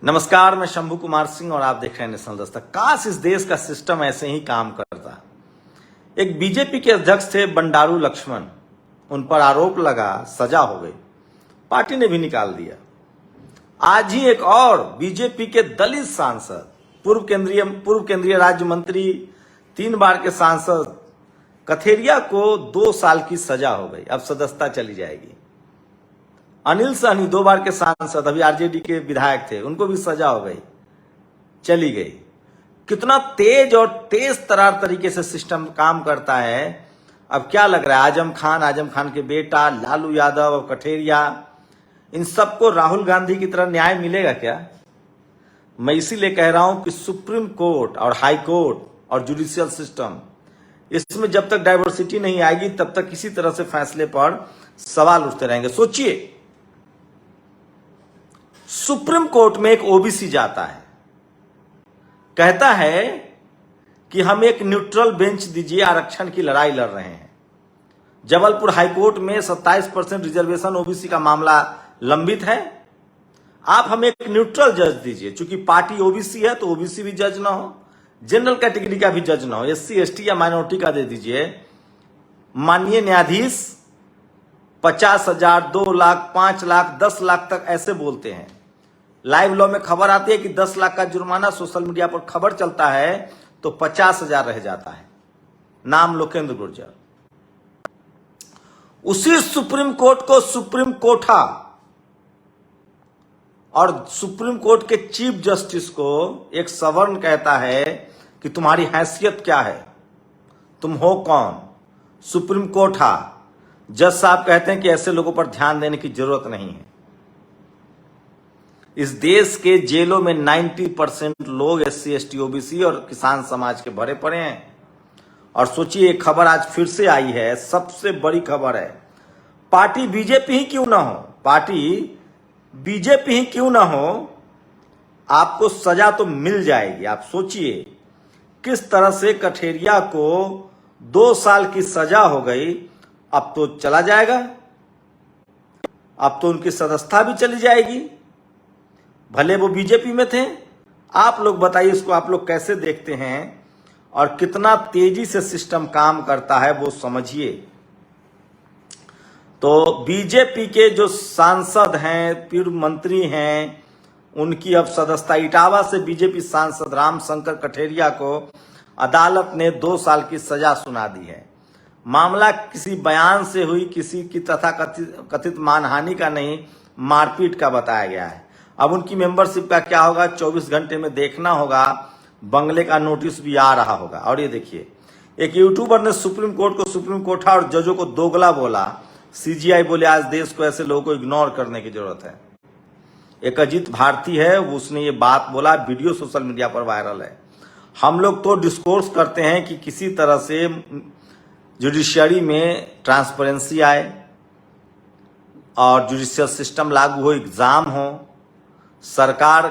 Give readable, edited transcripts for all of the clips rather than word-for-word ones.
नमस्कार, मैं शंभू कुमार सिंह और आप देख रहे हैं नेशनल दस्तक। काश इस देश का सिस्टम ऐसे ही काम करता। एक बीजेपी के अध्यक्ष थे बंडारू लक्ष्मण, उन पर आरोप लगा, सजा हो गई, पार्टी ने भी निकाल दिया। आज ही एक और बीजेपी के दलित सांसद, पूर्व केंद्रीय राज्य मंत्री, 3 बार के सांसद कथेरिया को 2 साल की सजा हो गई, अब सदस्यता चली जाएगी। अनिल सहनी 2 बार के सांसद, अभी आरजेडी के विधायक थे, उनको भी सजा हो गई, चली गई। कितना तेज और तेज तरार तरीके से सिस्टम काम करता है। अब क्या लग रहा है, आजम खान के बेटा, लालू यादव और कठेरिया, इन सबको राहुल गांधी की तरह न्याय मिलेगा क्या? मैं इसीलिए कह रहा हूं कि सुप्रीम कोर्ट और हाई कोर्ट और जुडिशियल सिस्टम, इसमें जब तक डाइवर्सिटी नहीं आएगी तब तक किसी तरह से फैसले पर सवाल उठते रहेंगे। सोचिए, सुप्रीम कोर्ट में एक ओबीसी जाता है, कहता है कि हम एक न्यूट्रल बेंच दीजिए, आरक्षण की लड़ाई लड़ रहे हैं। जबलपुर हाईकोर्ट में 27% रिजर्वेशन ओबीसी का मामला लंबित है, आप हमें एक न्यूट्रल जज दीजिए। चूंकि पार्टी ओबीसी है तो ओबीसी भी जज ना हो, जनरल कैटेगरी का भी जज ना हो, एससी एसटी या माइनॉरिटी का दे दीजिए। माननीय न्यायाधीश 50,000, 2 लाख, 5 लाख, 10 लाख तक ऐसे बोलते हैं। लाइव लॉ में खबर आती है कि 10 लाख का जुर्माना, सोशल मीडिया पर खबर चलता है तो 50,000 रह जाता है। नाम लोकेंद्र गुर्जर। उसी सुप्रीम कोर्ट को सुप्रीम कोठा और सुप्रीम कोर्ट के चीफ जस्टिस को एक सवर्ण कहता है कि तुम्हारी हैसियत क्या है, तुम हो कौन? सुप्रीम कोठा जज साहब कहते हैं कि ऐसे लोगों पर ध्यान देने की जरूरत नहीं है। इस देश के जेलों में 90% लोग एससी एसटी ओबीसी और किसान समाज के भरे पड़े हैं। और सोचिए, एक खबर आज फिर से आई है, सबसे बड़ी खबर है। पार्टी बीजेपी ही क्यों ना हो, पार्टी बीजेपी ही क्यों ना हो, आपको सजा तो मिल जाएगी। आप सोचिए किस तरह से कठेरिया को 2 साल की सजा हो गई, अब तो चला जाएगा, अब तो उनकी सदस्यता भी चली जाएगी। भले वो बीजेपी में थे। आप लोग बताइए, इसको आप लोग कैसे देखते हैं और कितना तेजी से सिस्टम काम करता है वो समझिए। तो बीजेपी के जो सांसद हैं, पूर्व मंत्री हैं, उनकी अब सदस्यता, इटावा से बीजेपी सांसद रामशंकर कठेरिया को अदालत ने 2 साल की सजा सुना दी है। मामला किसी बयान से हुई, किसी की कथित मानहानि का नहीं, मारपीट का बताया गया है। अब उनकी मेंबरशिप का क्या होगा, 24 घंटे में देखना होगा। बंगले का नोटिस भी आ रहा होगा। और ये देखिए, एक यूट्यूबर ने सुप्रीम कोर्ट को, सुप्रीम कोर्ट और जजों को दोगला बोला। सीजीआई बोले आज देश को ऐसे लोगों को इग्नोर करने की जरूरत है। एक अजीत भारती है, उसने ये बात बोला, वीडियो सोशल मीडिया पर वायरल है। हम लोग तो डिस्कोर्स करते हैं कि किसी तरह से जुडिशियरी में ट्रांसपेरेंसी आए और जुडिशियल सिस्टम लागू हो, एग्जाम हो, सरकार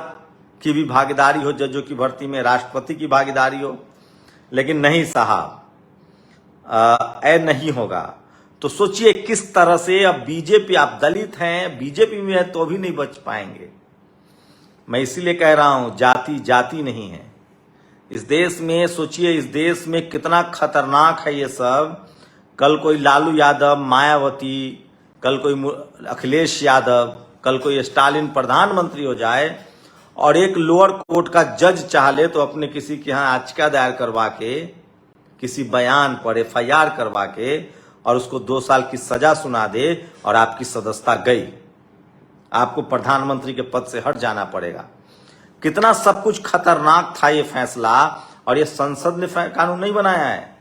की भी भागीदारी हो, जजों की भर्ती में राष्ट्रपति की भागीदारी हो। लेकिन नहीं साहब, नहीं होगा। तो सोचिए किस तरह से अब बीजेपी, आप दलित हैं, बीजेपी में है तो भी नहीं बच पाएंगे। मैं इसीलिए कह रहा हूं, जाति जाति नहीं है इस देश में। सोचिए इस देश में कितना खतरनाक है ये सब। कल कोई लालू यादव, मायावती, कल कोई अखिलेश यादव, कल कोई स्टालिन प्रधानमंत्री हो जाए और एक लोअर कोर्ट का जज चाह ले तो अपने किसी के यहाँ याचिका दायर करवा के, किसी बयान पर एफआईआर करवा के और उसको 2 साल की सजा सुना दे और आपकी सदस्यता गई, आपको प्रधानमंत्री के पद से हट जाना पड़ेगा। कितना सब कुछ खतरनाक था ये फैसला। और ये संसद ने कानून नहीं बनाया है,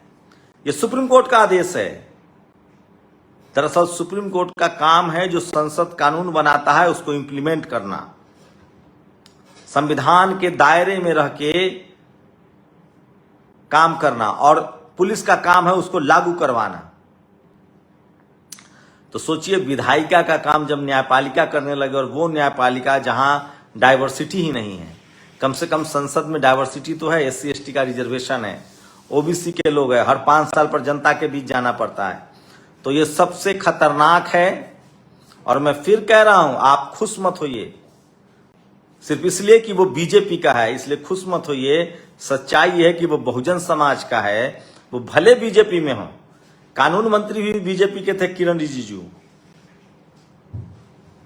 ये सुप्रीम कोर्ट का आदेश है। दरअसल सुप्रीम कोर्ट का काम है, जो संसद कानून बनाता है उसको इंप्लीमेंट करना, संविधान के दायरे में रह के काम करना, और पुलिस का काम है उसको लागू करवाना। तो सोचिए, विधायिका का काम जब न्यायपालिका करने लगे, और वो न्यायपालिका जहां डाइवर्सिटी ही नहीं है। कम से कम संसद में डाइवर्सिटी तो है, एससी एसटी का रिजर्वेशन है, ओबीसी के लोग हैं, हर 5 साल पर जनता के बीच जाना पड़ता है। तो ये सबसे खतरनाक है। और मैं फिर कह रहा हूं, आप खुश मत होइए, सिर्फ इसलिए कि वो बीजेपी का है, इसलिए खुश मत होइए। सच्चाई ये है कि वो बहुजन समाज का है, वो भले बीजेपी में हो। कानून मंत्री भी बीजेपी के थे, किरण रिजिजू।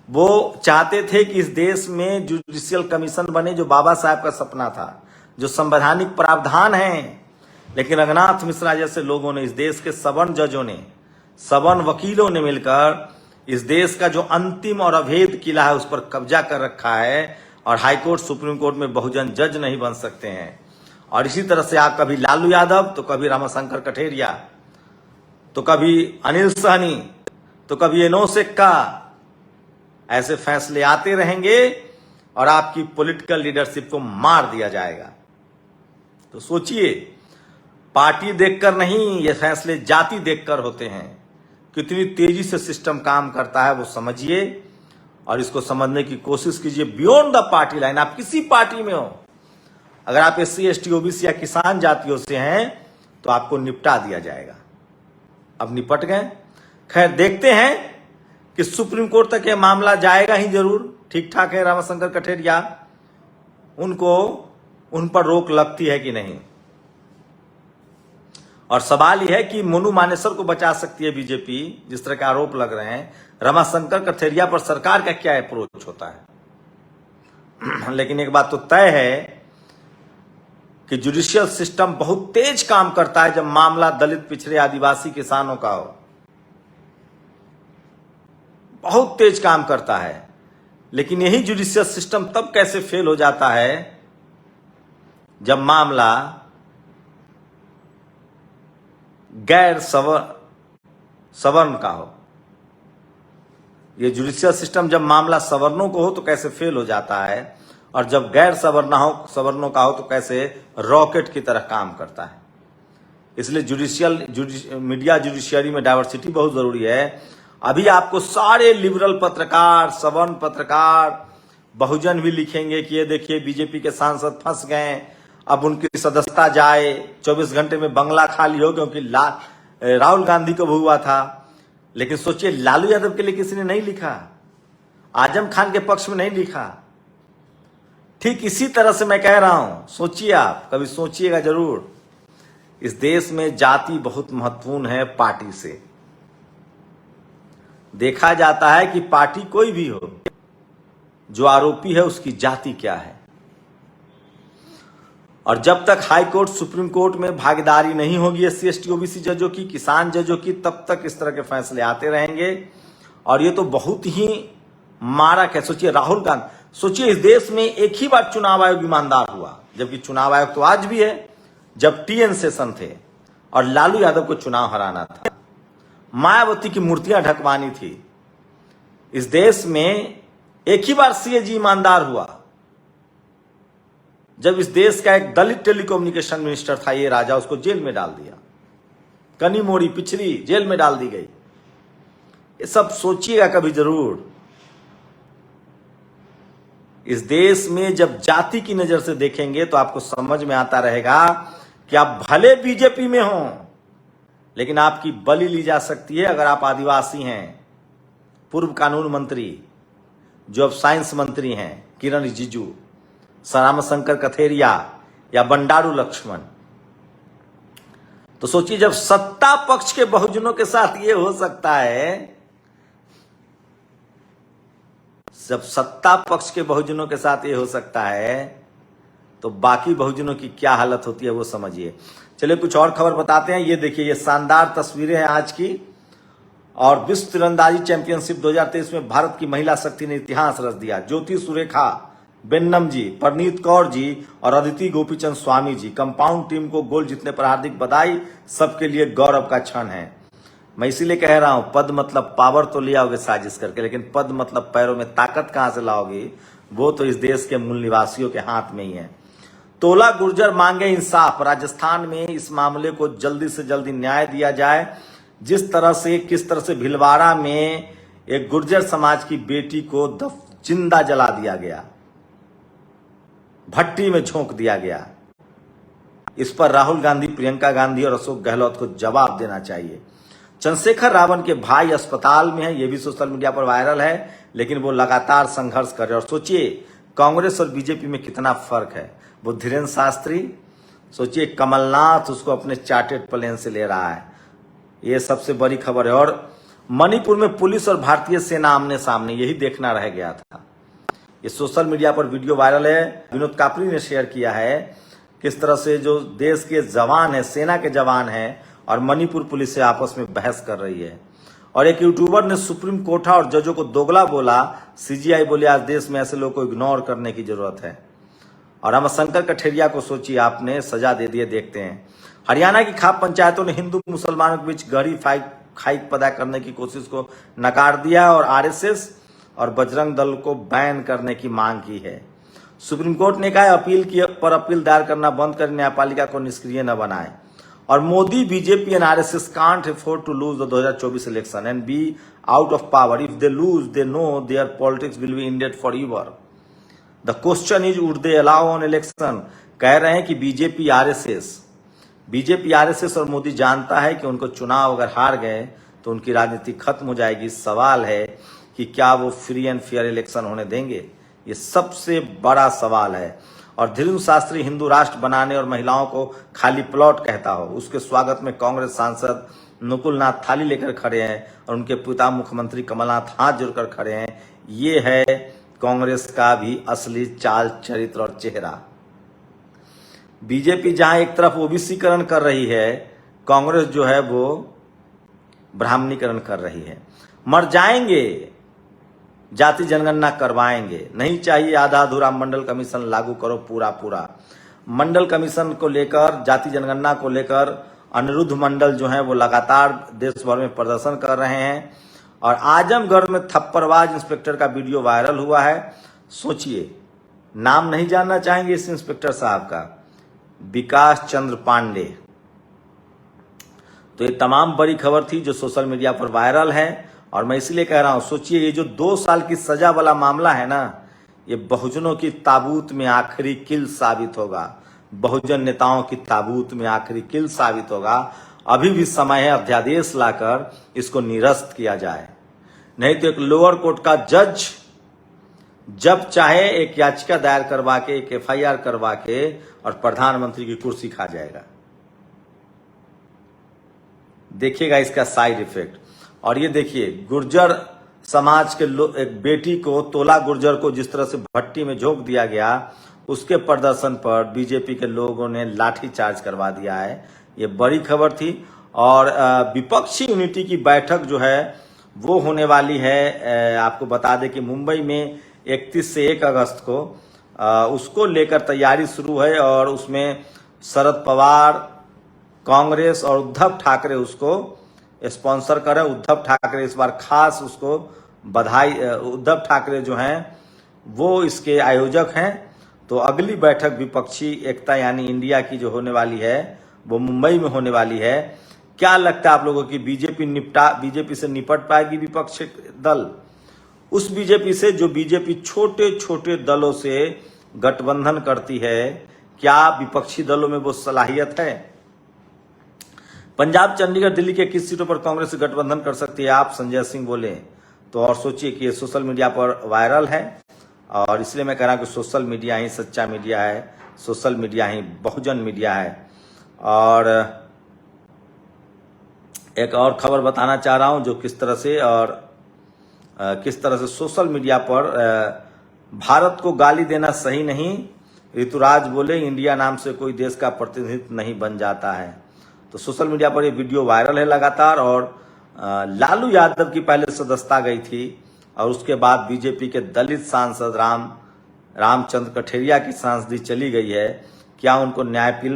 वो चाहते थे कि इस देश में जुडिशियल कमीशन बने, जो बाबा साहब का सपना था, जो संवैधानिक प्रावधान है। लेकिन रंगनाथ मिश्रा जैसे लोगों ने, इस देश के सवर्ण जजों ने, सवर्ण वकीलों ने मिलकर इस देश का जो अंतिम और अभेद किला है उस पर कब्जा कर रखा है, और हाईकोर्ट सुप्रीम कोर्ट में बहुजन जज नहीं बन सकते हैं। और इसी तरह से आप कभी लालू यादव, तो कभी रामाशंकर कठेरिया, तो कभी अनिल सहनी, तो कभी एनोस एक्का, ऐसे फैसले आते रहेंगे और आपकी पॉलिटिकल लीडरशिप को मार दिया जाएगा। तो सोचिए, पार्टी देखकर नहीं, ये फैसले जाति देखकर होते हैं। कितनी तेजी से सिस्टम काम करता है वो समझिए, और इसको समझने की कोशिश कीजिए। बियॉन्ड द पार्टी लाइन, आप किसी पार्टी में हो, अगर आप SC ST OBC या किसान जातियों से हैं तो आपको निपटा दिया जाएगा। अब निपट गए। खैर, देखते हैं कि सुप्रीम कोर्ट तक यह मामला जाएगा ही जरूर। ठीक ठाक है रामाशंकर कठेरिया, उन पर रोक लगती है कि नहीं। और सवाल यह है कि मोनू मानेसर को बचा सकती है बीजेपी, जिस तरह के आरोप लग रहे हैं। रामाशंकर कठेरिया पर सरकार का क्या अप्रोच होता है। लेकिन एक बात तो तय है कि जुडिशियल सिस्टम बहुत तेज काम करता है जब मामला दलित, पिछड़े, आदिवासी, किसानों का हो। बहुत तेज काम करता है। लेकिन यही जुडिशियल सिस्टम तब कैसे फेल हो जाता है जब मामला गैर सवर्ण का हो। ये जुडिशियल सिस्टम जब मामला सवर्णों को हो तो कैसे फेल हो जाता है, और जब गैर सवर्णों का हो तो कैसे रॉकेट की तरह काम करता है। इसलिए मीडिया जुडिशियरी में डाइवर्सिटी बहुत जरूरी है। अभी आपको सारे लिबरल पत्रकार, सवर्ण पत्रकार, बहुजन भी लिखेंगे कि ये देखिए बीजेपी के सांसद फंस गए, अब उनकी सदस्यता जाए, 24 घंटे में बंगला खाली हो, क्योंकि राहुल गांधी को हुआ था। लेकिन सोचिए, लालू यादव के लिए किसी ने नहीं लिखा, आजम खान के पक्ष में नहीं लिखा। ठीक इसी तरह से मैं कह रहा हूं, सोचिए, आप कभी सोचिएगा जरूर। इस देश में जाति बहुत महत्वपूर्ण है पार्टी से। देखा जाता है कि पार्टी कोई भी हो, जो आरोपी है उसकी जाति क्या है। और जब तक हाई कोर्ट, सुप्रीम कोर्ट में भागीदारी नहीं होगी SC ST OBC जजों की, किसान जजों की, तब तक इस तरह के फैसले आते रहेंगे। और ये तो बहुत ही मारक है। सोचिए, राहुल गांधी, सोचिए इस देश में एक ही बार चुनाव आयोग ईमानदार हुआ, जबकि चुनाव आयोग तो आज भी है, जब TN सेशन थे और लालू यादव को चुनाव हराना था, मायावती की मूर्तियां ढकवानी थी। इस देश में एक ही बार CAG ईमानदार हुआ, जब इस देश का एक दलित टेलीकम्युनिकेशन मिनिस्टर था, ये राजा, उसको जेल में डाल दिया। कनी मोड़ी पिछड़ी जेल में डाल दी गई। ये सब सोचिएगा कभी जरूर। इस देश में जब जाति की नजर से देखेंगे तो आपको समझ में आता रहेगा कि आप भले बीजेपी में हो, लेकिन आपकी बलि ली जा सकती है अगर आप आदिवासी हैं। पूर्व कानून मंत्री, जो अब साइंस मंत्री हैं, किरण रिजिजू, रामाशंकर कठेरिया या बंडारू लक्ष्मण। तो सोचिए, जब सत्ता पक्ष के बहुजनों के साथ ये हो सकता है, जब सत्ता पक्ष के बहुजनों के साथ ये हो सकता है, तो बाकी बहुजनों की क्या हालत होती है वो समझिए। चलिए कुछ और खबर बताते हैं। ये देखिए, ये शानदार तस्वीरें हैं आज की। और विश्व तीरंदाजी चैंपियनशिप 2023 में भारत की महिला शक्ति ने इतिहास रच दिया। ज्योति सुरेखा बेन्नम जी, परनीत कौर जी और अदिति गोपीचंद स्वामी जी, कंपाउंड टीम को गोल्ड जीतने पर हार्दिक बधाई। सबके लिए गौरव का क्षण है। मैं इसीलिए कह रहा हूं, पद मतलब पावर तो ले आओगे साजिश करके, लेकिन पद मतलब पैरों में ताकत कहां से लाओगे, वो तो इस देश के मूल निवासियों के हाथ में ही है। तोला गुर्जर मांगे इंसाफ। राजस्थान में इस मामले को जल्दी से जल्दी न्याय दिया जाए। किस तरह से भिलवाड़ा में एक गुर्जर समाज की बेटी को जिंदा जला दिया गया, भट्टी में झोंक दिया गया। इस पर राहुल गांधी, प्रियंका गांधी और अशोक गहलोत को जवाब देना चाहिए। चंद्रशेखर रावण के भाई अस्पताल में है, यह भी सोशल मीडिया पर वायरल है, लेकिन वो लगातार संघर्ष कर रहे हैं। और सोचिए, कांग्रेस और बीजेपी में कितना फर्क है। वो धीरेन्द्र शास्त्री, सोचिए कमलनाथ उसको अपने चार्टेड प्लेन से ले रहा है, ये सबसे बड़ी खबर है। और मणिपुर में पुलिस और भारतीय सेना आमने सामने, यही देखना रह गया था। ये सोशल मीडिया पर वीडियो वायरल है, विनोद कापरी ने शेयर किया है, किस तरह से जो देश के जवान है, सेना के जवान है और मणिपुर पुलिस से आपस में बहस कर रही है। और एक यूट्यूबर ने सुप्रीम कोर्ट और जजों को दोगला बोला, सीजीआई बोले आज देश में ऐसे लोगों को इग्नोर करने की जरूरत है। और रमाशंकर कठेरिया को सोचिए आपने सजा दे दिए। देखते हैं, हरियाणा की खाप पंचायतों ने हिंदू मुसलमानों के बीच गहरी खाई पैदा करने की कोशिश को नकार दिया और आरएसएस और बजरंग दल को बैन करने की मांग की है। सुप्रीम कोर्ट ने कहा अपील दायर करना बंद कर न्यायपालिका को निष्क्रिय न बनाए। और Modi, BJP and RSS can't afford to lose the 2024 election and be out of power. If they lose they know their politics will be ended forever. The question is would they allow on election. कह रहे हैं कि BJP RSS और मोदी जानता है कि उनको चुनाव अगर हार गए तो उनकी राजनीति खत्म हो जाएगी। सवाल है कि क्या वो फ्री एंड फेयर इलेक्शन होने देंगे, ये सबसे बड़ा सवाल है। और धीरेन्द्र शास्त्री हिंदू राष्ट्र बनाने और महिलाओं को खाली प्लॉट कहता हो, उसके स्वागत में कांग्रेस सांसद नुकुल नाथ थाली लेकर खड़े हैं और उनके पिता मुख्यमंत्री कमलनाथ हाथ जोड़कर खड़े हैं। ये है कांग्रेस का भी असली चाल चरित्र और चेहरा। बीजेपी जहां एक तरफ ओबीसीकरण कर रही है, कांग्रेस जो है वो ब्राह्मणीकरण कर रही है। मर जाएंगे, जाति जनगणना करवाएंगे, नहीं चाहिए आधा अधूरा मंडल कमीशन, लागू करो पूरा पूरा। मंडल कमीशन को लेकर, जाति जनगणना को लेकर अनिरुद्ध मंडल जो है वो लगातार देश भर में प्रदर्शन कर रहे हैं। और आजमगढ़ में थप्पड़बाज इंस्पेक्टर का वीडियो वायरल हुआ है। सोचिए, नाम नहीं जानना चाहेंगे इस इंस्पेक्टर साहब का, विकास चंद्र पांडे। तो ये तमाम बड़ी खबर थी जो सोशल मीडिया पर वायरल है और मैं इसलिए कह रहा हूं, सोचिए ये जो 2 साल की सजा वाला मामला है ना, ये बहुजनों की ताबूत में आखिरी किल साबित होगा। बहुजन नेताओं की ताबूत में आखिरी किल साबित होगा। अभी भी समय है अध्यादेश लाकर इसको निरस्त किया जाए, नहीं तो एक लोअर कोर्ट का जज जब चाहे एक याचिका दायर करवा के, एक एफआईआर करवा के और प्रधानमंत्री की कुर्सी खा जाएगा। देखिएगा इसका साइड इफेक्ट। और ये देखिए, गुर्जर समाज के एक बेटी को, तोला गुर्जर को जिस तरह से भट्टी में झोंक दिया गया, उसके प्रदर्शन पर बीजेपी के लोगों ने लाठीचार्ज करवा दिया है। ये बड़ी खबर थी। और विपक्षी यूनिटी की बैठक जो है वो होने वाली है। आपको बता दें कि मुंबई में 31 से 1 अगस्त को उसको लेकर तैयारी शुरू है और उसमें शरद पवार, कांग्रेस और उद्धव ठाकरे उसको स्पॉन्सर कर रहे हैं। उद्धव ठाकरे इस बार खास उसको बधाई, उद्धव ठाकरे जो हैं वो इसके आयोजक हैं। तो अगली बैठक विपक्षी एकता यानी इंडिया की जो होने वाली है वो मुंबई में होने वाली है। क्या लगता है आप लोगों की, बीजेपी से निपट पाएगी विपक्षी दल? उस बीजेपी से जो बीजेपी छोटे छोटे दलों से गठबंधन करती है, क्या विपक्षी दलों में वो सलाहियत है? पंजाब, चंडीगढ़, दिल्ली के किस सीटों पर कांग्रेस से गठबंधन कर सकती है आप? संजय सिंह बोले। तो और सोचिए कि ये सोशल मीडिया पर वायरल है और इसलिए मैं कह रहा हूं कि सोशल मीडिया ही सच्चा मीडिया है, सोशल मीडिया ही बहुजन मीडिया है। और एक और खबर बताना चाह रहा हूं जो किस तरह से सोशल मीडिया पर भारत को गाली देना सही नहीं। ऋतुराज बोले इंडिया नाम से कोई देश का प्रतिनिधित्व नहीं बन जाता है। तो सोशल मीडिया पर ये वीडियो वायरल है लगातार। और लालू यादव की पहले सदस्यता गई थी और उसके बाद बीजेपी के दलित सांसद रामचंद्र कठेरिया की सांसदी चली गई है। क्या उनको न्याय मिल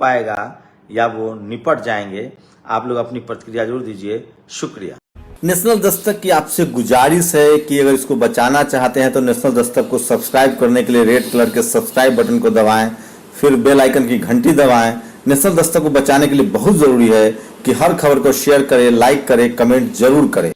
पाएगा या वो निपट जाएंगे? आप लोग अपनी प्रतिक्रिया जरूर दीजिए। शुक्रिया। नेशनल दस्तक की आपसे गुजारिश है कि अगर इसको बचाना चाहते हैं तो नेशनल दस्तक को सब्सक्राइब करने के लिए रेड कलर के सब्सक्राइब बटन को दबाएं, फिर बेल आइकन की घंटी दबाएं। नेशनल दस्तक को बचाने के लिए बहुत जरूरी है कि हर खबर को शेयर करें, लाइक करें, कमेंट जरूर करें।